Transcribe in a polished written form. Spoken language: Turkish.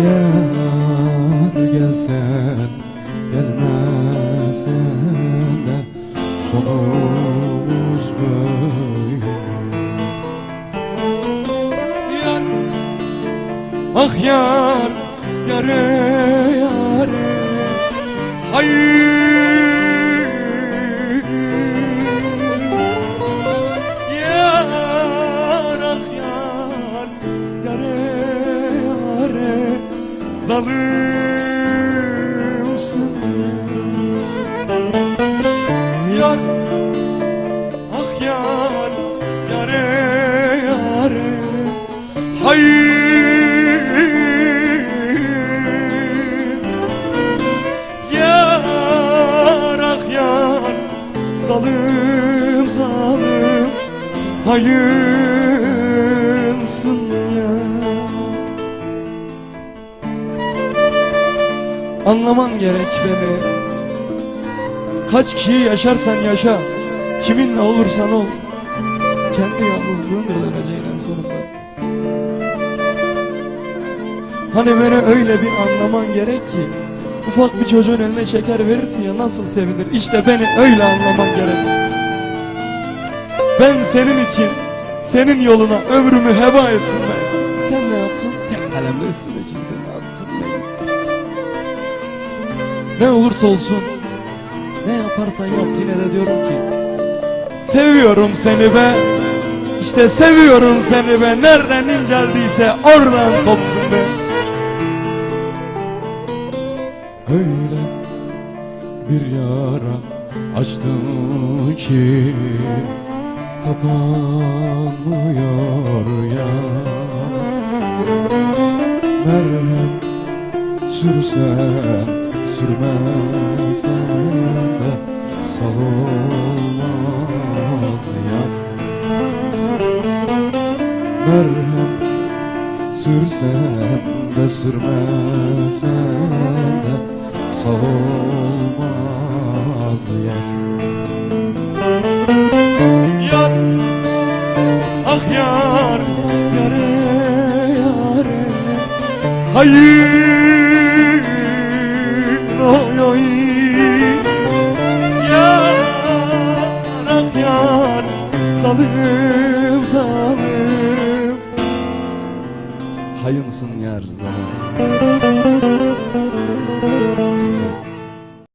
Yar gelsen gelmesen de sonumuz böyle. Yar, ah yar, yare yare, hayır. Yar, ah yar, yare yare, zalimsin. Yar, ah yar, yare yare, hayır. Yar, ah yar, zalim zalim, hayırsın ya. Anlaman gerek beni. Kaç kişi yaşarsan yaşa, kiminle olursan ol, kendi yalnızlığınla öğreneceğin en sonunda. Hani beni öyle bir anlaman gerek ki, ufak bir çocuğun eline şeker verirsin ya nasıl sevilir, işte beni öyle anlaman gerek. Ben senin için, senin yoluna ömrümü heba ettim ben. Sen ne yaptın? Tek kalemle üstüme çizdin, attın ve gittin. Ne olursa olsun, ne yaparsan yap yine de diyorum ki seviyorum seni be. İşte seviyorum seni be. Nereden inceldiyse oradan kopsun be. Öyle bir yara açtım ki kapanmıyor ya. Merhem sürsen sürmesen de sal olmaz yar. Merhem sürsen de sürmesen de sal olmaz yar. Yar, ah yar, yare yare, hayır, oy oy. Yar, ah yar, zalim zalim, hayınsın yar, zalimsin.